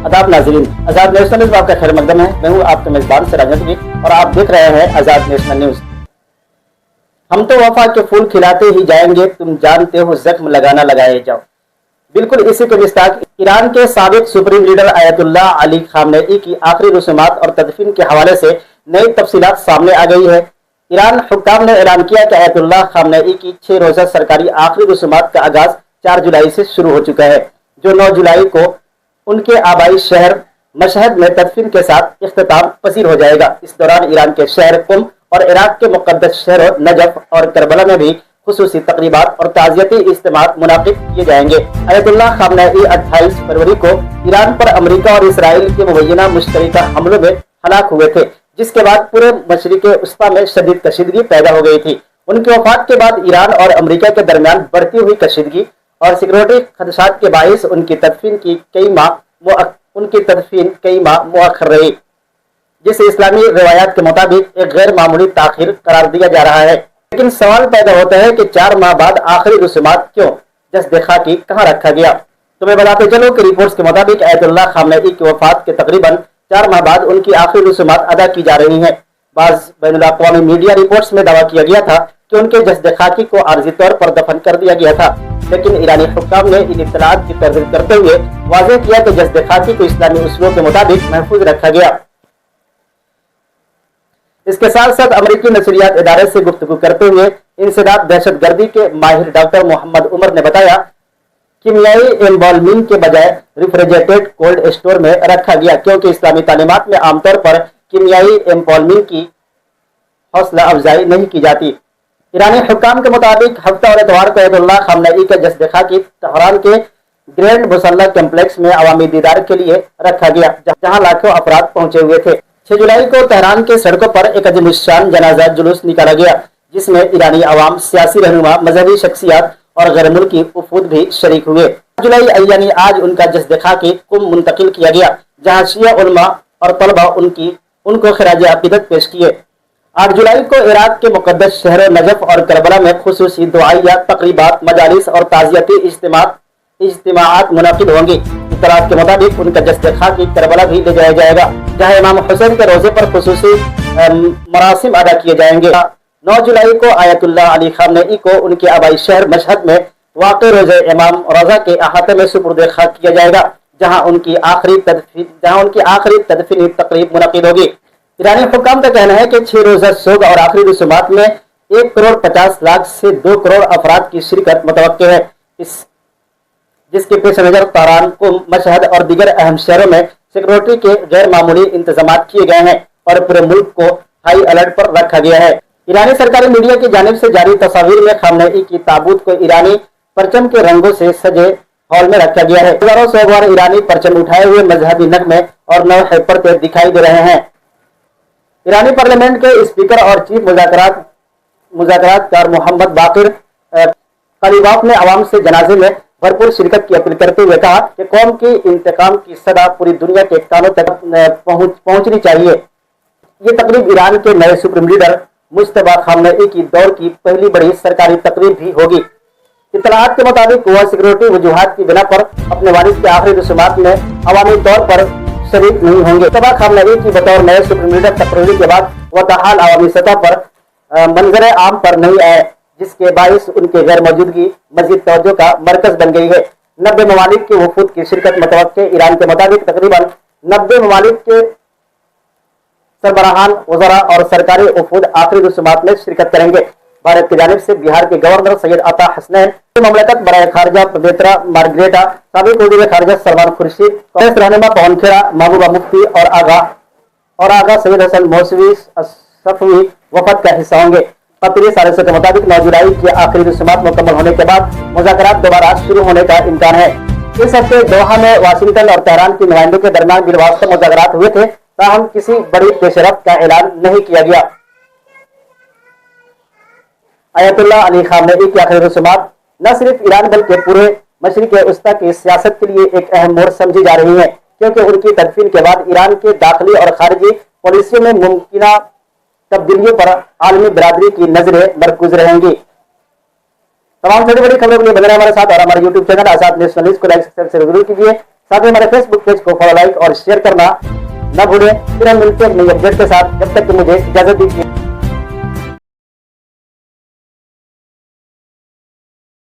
आदाब नाज़रीन, आजाद national news में आपका खैर मकदम है। मैं हूँ आपके मेजबान सिराज नकवी और आप देख रहे हैं आजाद नेशनल न्यूज। हम तो वफा के फूल खिलाते ही जाएंगे, तुम जानते हो जख्म लगाना लगाए जाओ। बिल्कुल इसी के मिस्ताक ईरान के साबिक supreme leader Ayatollah Ali Khamenei की आखिरी रसूमात और तदफीन के हवाले से नई तफसीलात सामने आ गई है। ईरान हुक्काम ने ऐलान किया कि आयतुल्लाह खामनेई की 6 रोजा सरकारी आखिरी रसूमात का आगाज 4 जुलाई से शुरू हो चुका है, जो 9 जुलाई को उनके आबाई शहर मशहद में तदफीन के साथ इख्तिताम पसीर हो जाएगा। इस दौरान ईरान के शहर कुम और इराक के मुक़द्दस शहरों नजफ और करबला में भी खुसूसी तकरीबात और ताज़ियती इज्तिमात मुनाकिद किए जाएंगे। आयतुल्लाह खामनेई 28 फरवरी को ईरान पर अमेरिका और इसराइल के मुबैना मुश्तरका हमलों में हलाक हुए थे, जिसके बाद पूरे मशरिक़ वस्ता में शदीद कशीदगी पैदा हो गई थी। उनकी वफात के बाद ईरान और अमेरिका के दरमियान बढ़ती हुई कशीदगी और सिक्योरिटी खदशात के बाइस उनकी तदफीन कई माह मुअख्खर रही, जिसे इस्लामी रिवायात के मुताबिक एक गैर मामूली ताखीर करार दिया जा रहा है। लेकिन सवाल पैदा होता है कि 4 माह बाद आखिरी रसूमात क्यों जस्द खाकी कहाँ रखा गया। तुम्हें बताते चलो कि रिपोर्ट्स के मुताबिक आयतुल्लाह खामनेई की वफात के तकरीबन 4 माह बाद उनकी आखिरी रसूमात अदा की जा रही हैं। बाज़ बैनुल-अक़वामी मीडिया रिपोर्ट्स में दावा किया गया था कि उनके जस्द खाकी को आर्जी तौर पर दफन कर दिया गया था, लेकिन ईरानी हुक्काम ने इन इत्तलात की तरदीद करते हुए वाज़ेह किया कि जस्द खाकी को इस्लामी उसूलों के मुताबिक महफूज रखा गया। इसके साथ साथ अमेरिकी नशरियात इदारे से गुफ्तगू करते हुए इंसदाद दहशतगर्दी के माहिर डॉक्टर मोहम्मद उमर ने बताया, कीमियाई एम्बाल्मिंग के बजाय रेफ्रिजरेटेड कोल्ड स्टोर में रखा गया, क्योंकि इस्लामी तालीमात में आमतौर पर कीमियाई एम्बाल्मिंग की हौसला अफजाई नहीं की जाती। ईरानी हुक्काम के मुताबिक हफ्ता और इतवार को आयतुल्लाह खामनेई का जस्द खाकी तेहरान के ग्रैंड मुसल्ला कम्प्लेक्स में अवामी दीदार के लिए रखा गया, जहां लाखों अफराद पहुंचे हुए थे। 6 जुलाई को तेहरान के सड़कों पर एक अजीमुश्शान जनाजा जुलूस निकाला गया, जिसमें ईरानी अवाम, सियासी रहनुमा, मजहबी शख्सियात और गैर मुल्की वफूद भी शरीक हुए। 8 जुलाई यानी आज उनका जस्द खाकी कुम मुंतकिल किया गया, जहां शिया उलमा और तलबा उनको खिराज अकीदत पेश किए। 8 जुलाई को इराक के मुक़द्दस शहरों नजफ और करबला में खुसूसी दुआइया तकरीबात, मजालिस और ताज़ियती इज्तिमाआत मुनाकिद होंगी। इत्तलात के मुताबिक उनका जस्द खाकी करबला भी ले जाया जाएगा, जहां इमाम हुसैन के रोजे पर खुसूसी मरासिम अदा किए जाएंगे। 9 जुलाई को आयतुल्लाह अली खामनेई को उनके आबाई शहर मशहद में वाक़े रोज़े इमाम रज़ा के अहाते में सुपुर्द खाक किया जाएगा, जहां उनकी आखिरी तदफीनी तकरीब मुनाकिद होगी। ईरानी हुक्काम का कहना है कि 6 रोजा सोग और आखिरी रसूमात में 1 करोड़ 50 लाख से 2 करोड़ अफराद की शिरकत मुतवक्के है, जिसके पेश नजर तेहरान को मशहद और दीगर अहम शहरों में सिक्योरिटी के गैर मामूली इंतजाम किए गए हैं और पूरे मुल्क को हाई अलर्ट पर रखा गया है। ईरानी सरकारी मीडिया की जानिब से जारी तस्वीर में खामनेई की ताबूत को ईरानी परचम के रंगों से सजे हॉल में रखा गया है। हजारों सवार ईरानी परचम उठाए हुए मजहबी नगमे और नौ पढ़ते दिखाई दे रहे हैं। ईरानी पार्लियामेंट के स्पीकर और चीफ मुज़ाकरातकार मोहम्मद बाकिर कलीबाफ ने आवाम से जनाजे में भरपूर शिरकत की अपील करते हुए कहा कि कौम की इंतकाम की सदा पूरी दुनिया के कानों तक पहुंचनी चाहिए। ये तकरीब ईरान के नए सुप्रीम लीडर मुज्तबा खामनेई की दौर की पहली बड़ी सरकारी तकरीब भी होगी। इत्तलात के मुताबिक वह सिक्योरिटी वजूहात की बिना पर अपने वालिद के आखिरी रसूमात में अवामी तौर पर शरीक नहीं होंगे। मुज्तबा खामनेई की बतौर नए सुप्रीम लीडर तकरीर के बाद वह ताहाल अवामी सतह पर मंजर आम पर नहीं आए, जिसके बाइस उनके गैर मौजूदगी मजीद तवज्जो का मरकज बन गई है। 90 ममालिक के वफूद की शिरकत मुतवक्के। ईरान के मुताबिक तकरीबन 90 ममालिक के सरबराहान, वज़रा और सरकारी वफूद आखिरी रसूमात में शिरकत करेंगे। भारत की जानिब से बिहार के गवर्नर सैयद अता हसनैन, ममलकत बराए खारजा पवित्रा मार्गरेटा, साबिक वज़ीर खारजा सलमान खुर्शीद, कांग्रेस रहनुमा पवन खेड़ा, महबूबा मुफ्ती और आगा सैयद हसन मौसवी सफवी वफद का हिस्सा होंगे। कतरी सालिसों के मुताबिक 9 जुलाई की आखिरी रसूमात मुकम्मल होने के बाद मुज़ाकरात दोबारा शुरू होने का इम्कान है। इस हफ्ते दोहा में वाशिंगटन और तेहरान के नुमाइंदों के दरमियान बिलवास्ता मुज़ाकरात हुए थे, ताहम किसी बड़ी पेशरफ्त का ऐलान नहीं किया गया। आयतुल्लाह अली खामनेई की आखिरी रसूमात न सिर्फ ईरान बल्कि पूरे मशरिक़ वस्ता की सियासत के लिए एक अहम मोड़ समझी जा रही है, क्योंकि उनकी तदफीन के बाद ईरान के दाखिली और खारजी पॉलिसियों में मुमकिना तब्दीलियों पर आलमी बिरादरी की नजरें मरकूज रहेंगी। तमाम छोटी बड़ी खबरों के लिए बने रहे हमारे साथ और हमारे YouTube चैनल आजाद नेशनल न्यूज को लाइक सब्सक्राइब जरूर कीजिए। साथ ही हमारे फेसबुक पेज को फॉलो, लाइक और शेयर करना न भूलें। फिर हम मिलते हैं नई अपडेट के साथ, जब तक कि मुझे इजाजत दीजिए।